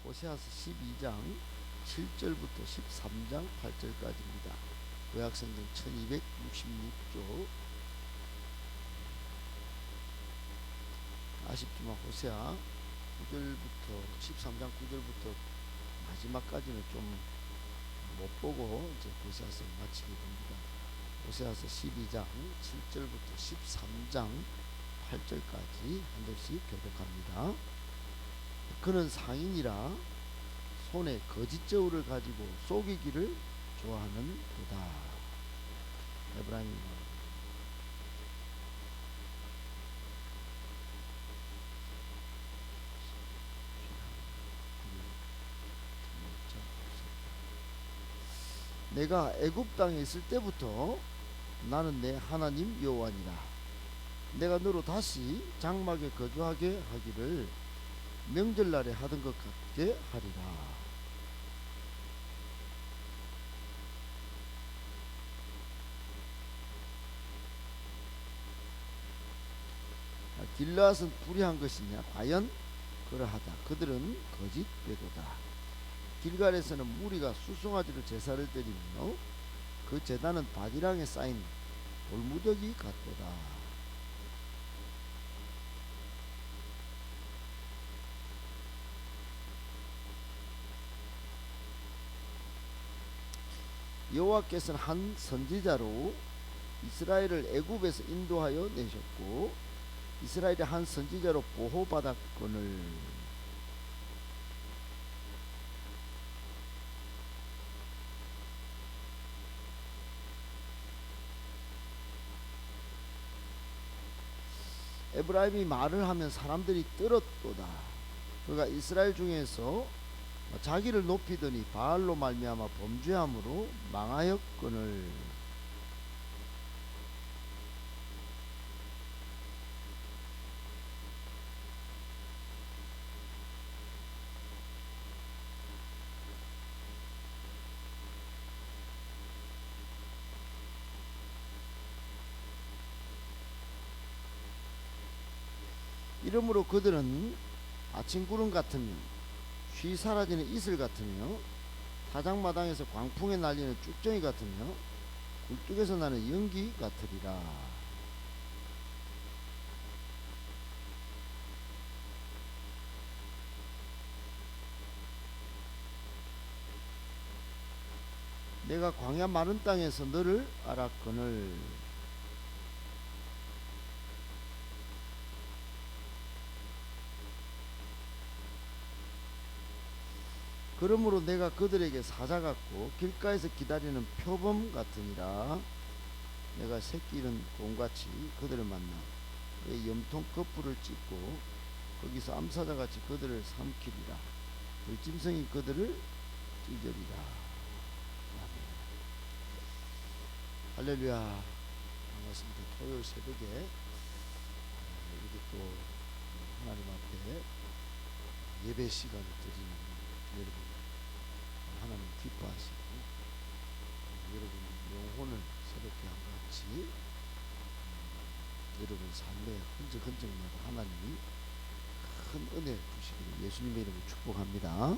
호세아서 12장 7절부터 13장 8절까지입니다. 구약성경 1266쪽. 아쉽지만 호세아 9절부터 13장 9절부터 마지막까지는 좀 못 보고 이제 호세아서를 마치게 됩니다. 호세아서 12장 7절부터 13장 8절까지 한 절씩 교독합니다. 그는 상인이라 손에 거짓 저울을 가지고 속이기를 좋아하는 도다. 에브라임 내가 애굽 땅에 있을 때부터 나는 내 하나님 여호와니라. 내가 너로 다시 장막에 거주하게 하기를 명절날에 하던 것 같게 하리라. 길르앗은 불의한 것이냐? 과연 그러하다. 그들은 거짓 궤도다. 길갈에서는 무리가 수송아지로 제사를 드리며 그 제단은 바디랑에 쌓인 돌무더기 같도다. 여호와께서는 한 선지자로 이스라엘을 애굽에서 인도하여 내셨고 이스라엘의 한 선지자로 보호받았거늘 에브라임이 말을 하면 사람들이 떨었도다. 그가 이스라엘 중에서 자기를 높이더니 바알로 말미암아 범죄함으로 망하였거늘. 이러므로 그들은 아침 구름 같으며 쉬 사라지는 이슬 같으며 타작마당에서 광풍에 날리는 쭉정이 같으며 굴뚝에서 나는 연기 같으리라. 내가 광야 마른 땅에서 너를 알았거늘. 그러므로 내가 그들에게 사자 같고 길가에서 기다리는 표범 같으니라. 내가 새끼 잃은 곰같이 그들을 만나 내 염통 거풀을 찢고 거기서 암사자같이 그들을 삼키리라. 들짐승이 그들을 찢으리라. 할렐루야. 반갑습니다. 토요일 새벽에 이렇게 또 하나님 앞에 예배 시간을 드리는 여러분 하나님 기뻐하시고 여러분 영혼을 새롭게 한같이 여러분 삶의 흔적마다 하나님이 큰 은혜 주시기를 예수님의 이름으로 축복합니다.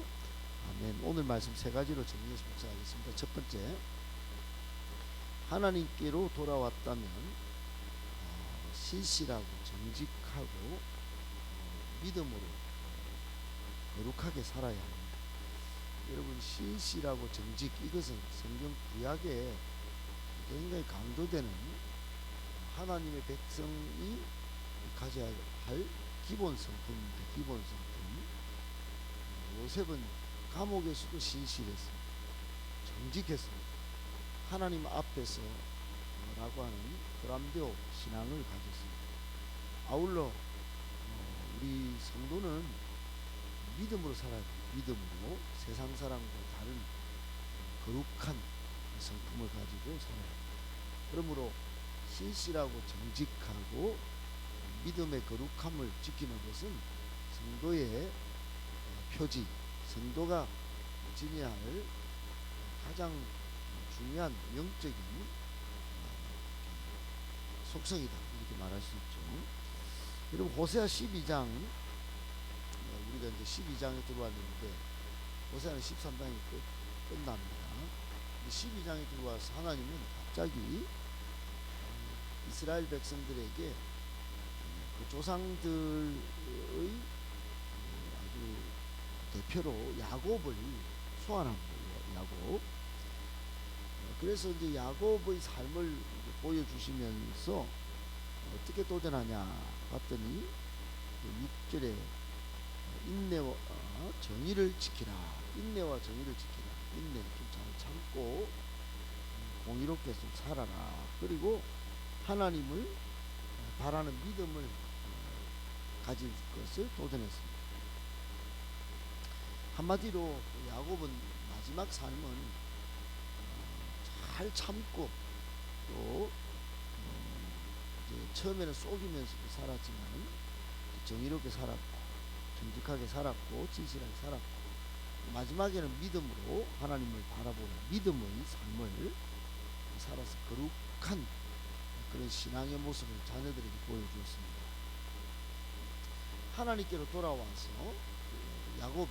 아멘. 오늘 말씀 세 가지로 정리해서 묵상하겠습니다. 첫 번째, 하나님께로 돌아왔다면 신실하고 정직하고 믿음으로 거룩하게 살아야 합니다. 여러분, 신실하고 정직, 이것은 성경 구약에 굉장히 강조되는 하나님의 백성이 가져야 할 기본 성품입니다. 기본 성품. 요셉은 감옥에서도 신실했습니다. 정직했습니다. 하나님 앞에서 라고 하는 그람되오 신앙을 가졌습니다. 아울러 우리 성도는 믿음으로 살아야 합니다. 믿음으로 세상 사람과 다른 거룩한 성품을 가지고 살아야 합니다. 그러므로 신실하고 정직하고 믿음의 거룩함을 지키는 것은 성도의 표지, 성도가 지녀야 할 가장 중요한 영적인 속성이다, 이렇게 말할 수 있죠. 여러분, 호세아 12장, 우리가 이제 12장에 들어왔는데 호세아는 13장이 끝납니다. 12장에 들어와서 하나님은 갑자기 이스라엘 백성들에게 그 조상들의 아주 대표로 야곱을 소환한 거예요. 야곱. 그래서 이제 야곱의 삶을 보여주시면서 어떻게 도전하냐 봤더니 6절에 인내와 정의를 지키라. 인내와 정의를 지키라. 인내 좀 잘 참고 공의롭게 좀 살아라. 그리고 하나님을 바라는 믿음을 가질 것을 도전했습니다. 한마디로 야곱은 마지막 삶은 잘 참고 또 이제 처음에는 속이면서 살았지만 정의롭게 살았고 정직하게 살았고 진실하게 살았고 마지막에는 믿음으로 하나님을 바라보는 믿음의 삶을 살아서 거룩한 그런 신앙의 모습을 자녀들에게 보여주었습니다. 하나님께로 돌아와서 야곱이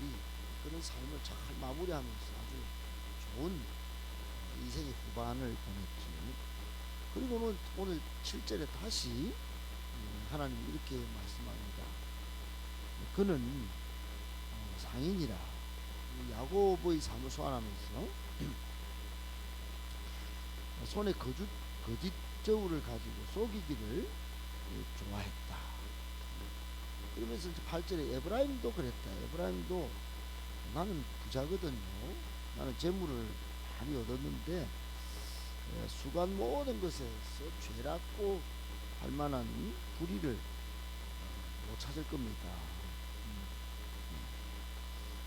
그런 삶을 잘 마무리하면서 아주 좋은 인생의 후반을 보냈죠. 그리고는 오늘 7절에 다시 하나님이 이렇게 말씀합니다. 그는 상인이라. 야곱의 삶을 소환하면서 손에 거짓 저울을 가지고 속이기를 좋아했다. 그러면서 이제 8절에 에브라임도 그랬다. 에브라임도 나는 부자거든요. 나는 재물을 많이 얻었는데 수간 모든 것에서 죄락고 할 만한 불의를 못 찾을 겁니다.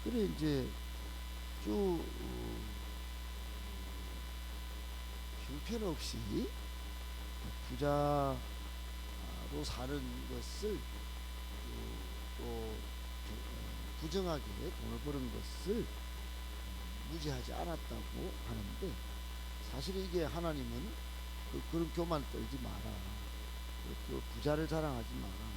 그래 이제 쭉 형편없이 부자로 사는 것을 또 부정하게 돈을 버는 것을 무지하지 않았다고 하는데 사실 이게 하나님은 그런 교만 떨지 마라. 그 부자를 자랑하지 마라.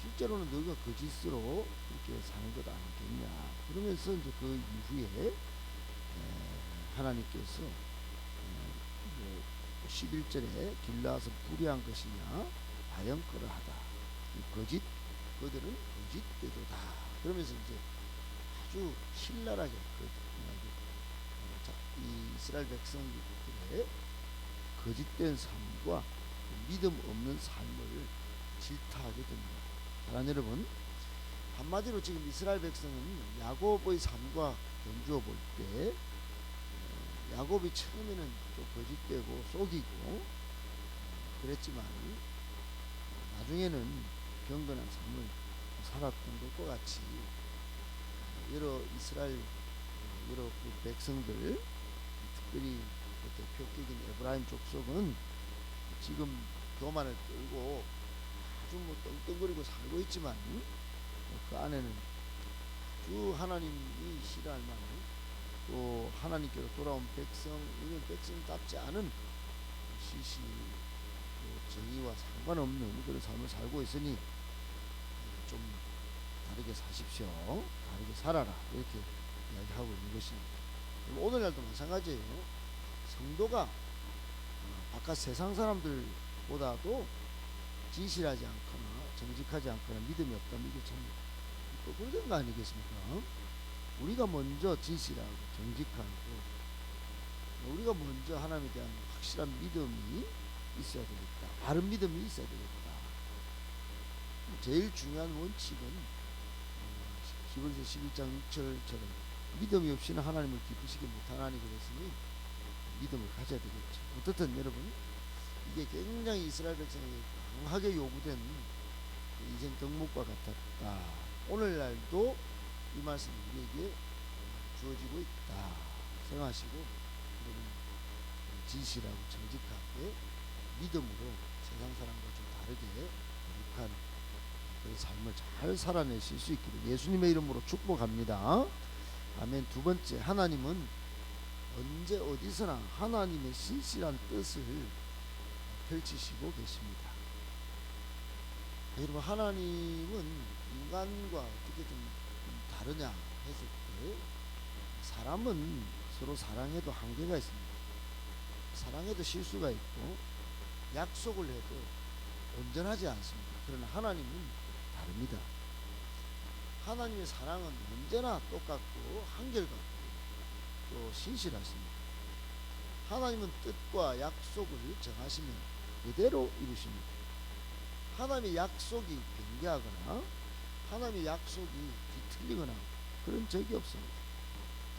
실제로는 너희가 거짓으로 이렇게 사는 것 아니겠냐. 그러면서 이제 그 이후에 하나님께서 11절에 길라서 불의한 것이냐 과연 그러하다. 그들은 거짓되도다. 그러면서 이제 아주 신랄하게 이 이스라엘 백성들의 거짓된 삶과 믿음 없는 삶을 질타하게 됩니다. 사랑하는 여러분, 한마디로 지금 이스라엘 백성은 야곱의 삶과 견주어 볼 때 야곱이 처음에는 좀 거짓되고 속이고 그랬지만 나중에는 경건한 삶을 살았던 것과 같이 여러 이스라엘 여러 그 백성들 특별히 그 대표격인 에브라임 족속은 지금 교만을 떨고 아주 뭐 떵떵거리고 살고 있지만 그 안에는 아주 하나님이 싫어할 만한 또 하나님께로 돌아온 백성, 이런 백성답지 않은 시시 또 정의와 상관없는 그런 삶을 살고 있으니 좀 다르게 사십시오. 다르게 살아라. 이렇게 이야기하고 있는 것입니다. 오늘날도 마찬가지예요. 성도가 바깥 세상 사람들보다도 진실하지 않거나 정직하지 않거나 믿음이 없다면 이게 참 거꾸로된 거 아니겠습니까? 우리가 먼저 진실하고 정직하고 우리가 먼저 하나님에 대한 확실한 믿음이 있어야 되겠다. 바른 믿음이 있어야 되겠다. 제일 중요한 원칙은 히브리서 11장 6절처럼 믿음이 없이는 하나님을 기쁘시게 못하나니 그랬으니 믿음을 가져야 되겠죠. 어떻든 여러분 이게 굉장히 이스라엘 백성에게 강하게 요구된 인생 덕목과 같았다. 오늘날도 이 말씀이 우리에게 주어지고 있다 생각하시고 여러분 진실하고 정직하게 믿음으로 세상 사람과 좀 다르게 거룩한 그런 삶을 잘 살아내실 수 있기를 예수님의 이름으로 축복합니다. 아멘. 두 번째, 하나님은 언제 어디서나 하나님의 신실한 뜻을 펼치시고 계십니다. 여러분 하나님은 인간과 어떻게 좀 다르냐 했을 때 사람은 서로 사랑해도 한계가 있습니다. 사랑해도 실수가 있고 약속을 해도 온전하지 않습니다. 그러나 하나님은 다릅니다. 하나님의 사랑은 언제나 똑같고 한결같고 또 신실하십니다. 하나님은 뜻과 약속을 정하시면 그대로 이루십니다. 하나님의 약속이 변개하거나 하나님의 약속이 뒤틀리거나 그런 적이 없습니다.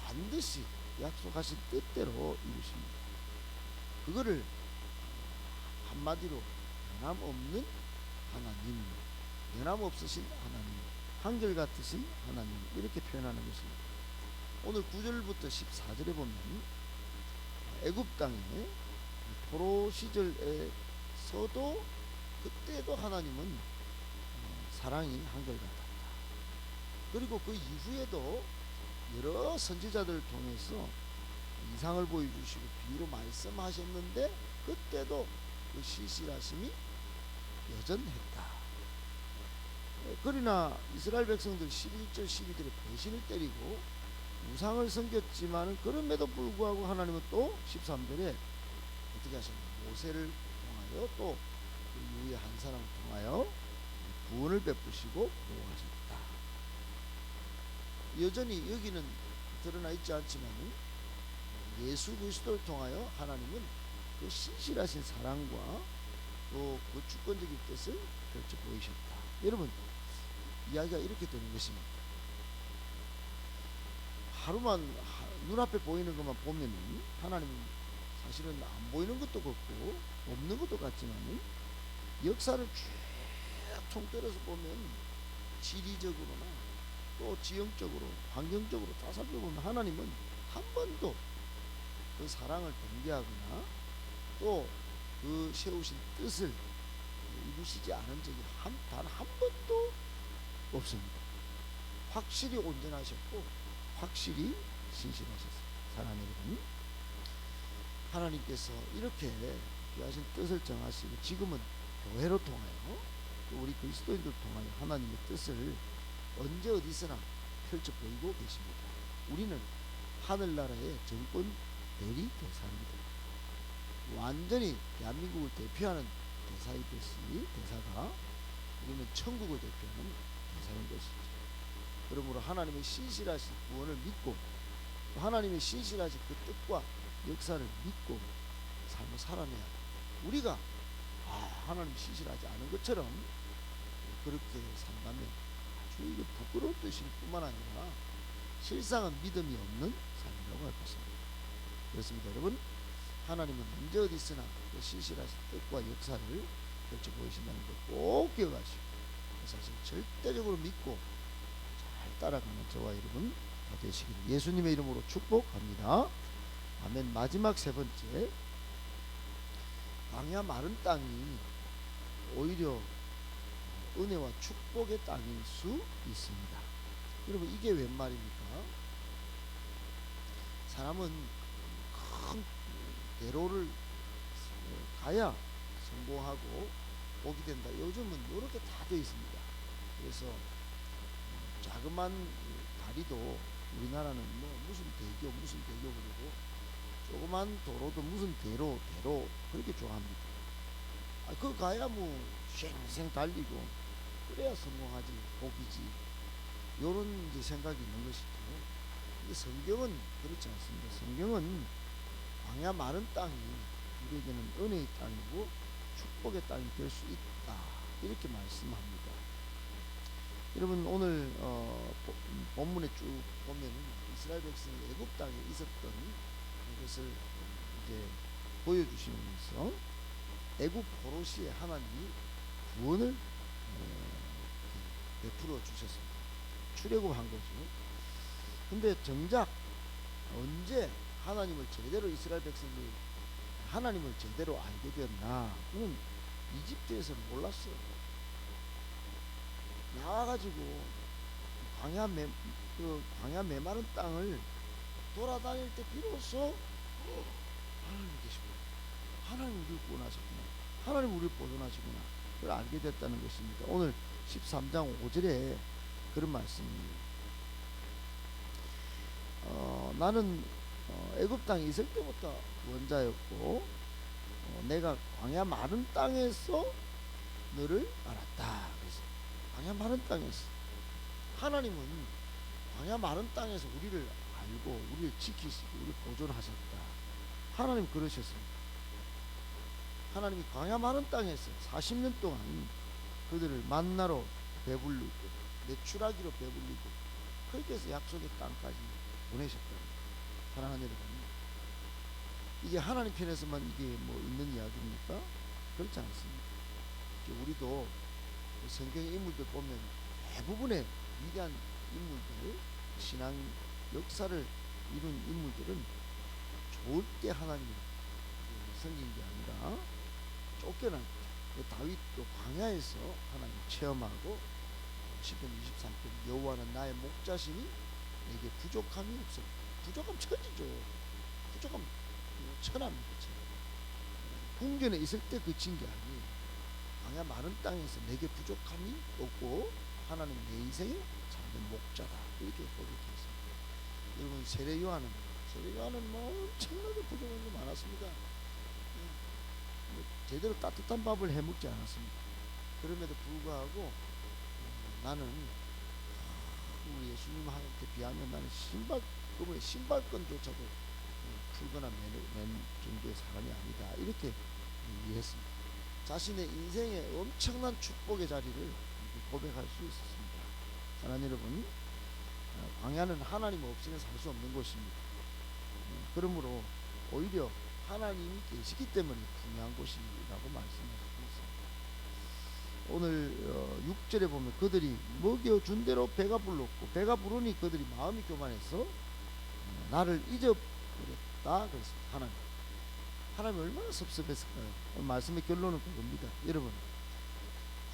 반드시 약속하신 뜻대로 이루십니다. 그거를 한마디로 변함없는 하나님, 변함없으신 하나님, 한결같으신 하나님, 이렇게 표현하는 것입니다. 오늘 9절부터 14절에 보면 애굽 땅에 포로 시절에서도 그때도 하나님은 사랑이 한결같았다. 그리고 그 이후에도 여러 선지자들을 통해서 이상을 보여주시고 비유로 말씀하셨는데 그때도 그 신실하심이 여전했다. 그러나 이스라엘 백성들 11절 12절에 배신을 때리고 우상을 섬겼지만 그럼에도 불구하고 하나님은 또 13절에 어떻게 하셨나요? 모세를 통하여 또 그 이후에 한 사람을 통하여 구원을 베푸시고 보호하셨다. 여전히 여기는 드러나 있지 않지만 예수 그리스도를 통하여 하나님은 그 신실하신 사랑과 또 그 주권적인 뜻을 펼쳐 보이셨다. 여러분, 이야기가 이렇게 되는 것입니다. 하루만 눈앞에 보이는 것만 보면 하나님은 사실은 안 보이는 것도 같고 없는 것도 같지만 역사를 쭉 통틀어서 보면 지리적으로나 또 지형적으로 환경적으로 다 살펴보면 하나님은 한 번도 그 사랑을 변개하거나 또 그 세우신 뜻을 이루시지 않은 적이 단 한 번도 없습니다. 확실히 온전하셨고 확실히 신실하셨습니다. 사랑하는 여러분, 하나님께서 이렇게 귀하신 뜻을 정하시고 지금은 교회로 통하여 또 우리 그리스도인들 통하여 하나님의 뜻을 언제 어디서나 펼쳐 보이고 계십니다. 우리는 하늘나라의 정권 대리 대사입니다. 완전히 대한민국을 대표하는 대사가 우리는 천국을 대표하는 대사인 것이죠. 그러므로 하나님의 신실하신 구원을 믿고 하나님의 신실하신 그 뜻과 역사를 믿고 삶을 살아내야 합니다. 우리가 하나님 신실하지 않은 것처럼 그렇게 산다면 아주 이게 부끄러운 뜻일 뿐만 아니라 실상은 믿음이 없는 삶이라고 할 것입니다. 그렇습니다. 여러분, 하나님은 언제 어디서나 그 신실하신 뜻과 역사를 펼쳐 보이신다는 걸 꼭 기억하시고 그 사실 절대적으로 믿고 잘 따라가는 저와 여러분 다 되시기를 예수님의 이름으로 축복합니다. 아멘. 마지막 세 번째, 광야 마른 땅이 오히려 은혜와 축복의 땅일 수 있습니다. 여러분, 이게 웬 말입니까? 사람은 큰 대로를 가야 성공하고 복이 된다. 요즘은 이렇게 다 되어 있습니다. 그래서 자그만 다리도 우리나라는 무슨 대교 그러고 조그만 도로도 무슨 대로 그렇게 좋아합니다. 그거 가야 쌩쌩 달리고 그래야 성공하지, 복이지. 요런 이제 생각이 있는 것이죠. 근데 성경은 그렇지 않습니다. 성경은 광야 마른 땅이 우리에게는 은혜의 땅이고 축복의 땅이 될 수 있다, 이렇게 말씀합니다. 여러분, 오늘 본문에 쭉 보면 이스라엘 백성이 애굽 땅에 있었던 것을 이제 보여주시면서 애굽 포로 시에 하나님이 구원을 베풀어 주셨습니다. 출애굽한 거죠. 근데 정작 언제 하나님을 제대로 이스라엘 백성들이 하나님을 제대로 알게 되었나? 그는 이집트에서는 몰랐어요. 나와가지고 광야 메마른 땅을 돌아다닐 때 비로소 하나님이 계시구나, 하나님 우리를 구원하셨구나, 하나님 우리를 보존하시구나, 그걸 알게 됐다는 것입니다. 오늘 13장 5절에 그런 말씀입니다. 나는 애굽 땅에 있을 때부터 원자였고 내가 광야 마른 땅에서 너를 알았다. 그래서 광야 마른 땅에서 하나님은 광야 마른 땅에서 우리를 알고 우리를 지키시고 우리를 보존하셨다. 하나님 그러셨습니다. 하나님이 광야 마른 땅에서 40년 동안 그들을 만나러 배불리고 내추라기로 배불리고 그렇게 해서 약속의 땅까지 보내셨다. 사랑하는 여러분, 이게 하나님 편에서만 이게 뭐 있는 이야기입니까? 그렇지 않습니다. 우리도 성경의 인물들 보면 대부분의 위대한 인물들, 신앙 역사를 이룬 인물들은 좋을 때 하나님이 섬긴 게 아니라 쫓겨날 때, 다윗도 광야에서 하나님 체험하고 시편 23편 여호와는 나의 목자시니 내게 부족함이 없어. 부족함 천지죠. 부족함 천합니다. 궁전에 있을 때 그친 게 아니에요. 광야 마른 땅에서 내게 부족함이 없고 하나님 내 인생의 작은 목자다. 이렇게 고백했습니다. 여러분, 세례 요한은 뭐 엄청나게 부족한 게 많았습니다. 제대로 따뜻한 밥을 해먹지 않았습니다. 그럼에도 불구하고 나는 우리 예수님한테 비하면 나는 그분의 신발끈조차도 풀거나 맨 정도의 사람이 아니다. 이렇게 이해했습니다. 자신의 인생의 엄청난 축복의 자리를 고백할 수 있었습니다. 사랑하는 여러분, 광야는 하나님 없이는 살 수 없는 곳입니다. 그러므로 오히려 하나님이 계시기 때문에 중요한 곳이라고 말씀할 수 있습니다. 오늘 6절에 보면 그들이 먹여준 대로 배가 불렀고 배가 부르니 그들이 마음이 교만해서 나를 잊어버렸다. 그랬습니다. 하나님 얼마나 섭섭했을까요? 오늘 말씀의 결론은 그겁니다. 여러분,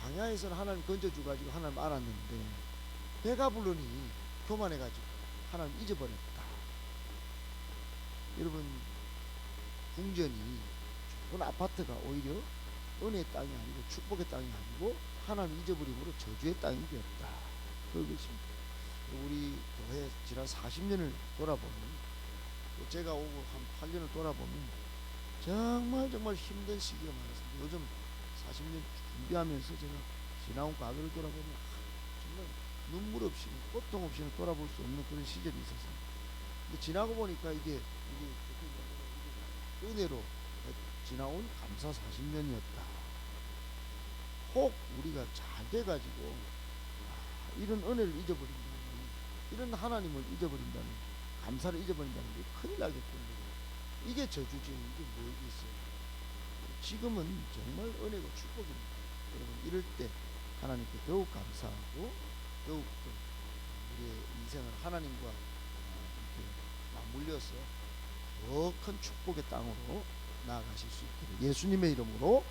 광야에서는 하나님 건져주가지고 하나님 알았는데 배가 부르니 교만해가지고 하나님 잊어버렸다. 여러분, 궁전이 좋은 아파트가 오히려 은혜의 땅이 아니고 축복의 땅이 아니고 하나님 잊어버림으로 저주의 땅이 되었다. 그것입니다. 우리 교회 지난 40년을 돌아보면, 제가 오고 한 8년을 돌아보면 정말 힘든 시기가 많았습니다. 요즘 40년 준비하면서 제가 지나온 과거를 돌아보면 정말 눈물 없이는, 고통 없이는 돌아볼 수 없는 그런 시절이 있었습니다. 근데 지나고 보니까 이게 은혜로 지나온 감사 40년이었다. 혹 우리가 잘 돼가지고 이런 은혜를 잊어버린다는, 이런 하나님을 잊어버린다는, 감사를 잊어버린다는 게 큰일 나겠군요. 이게 저주지, 이게 뭐겠어요. 지금은 정말 은혜고 축복입니다. 여러분, 이럴 때 하나님께 더욱 감사하고 더욱 우리의 인생을 하나님과 이렇게 맞물려서 더 큰 축복의 땅으로 나아가실 수 있기를 예수님의 이름으로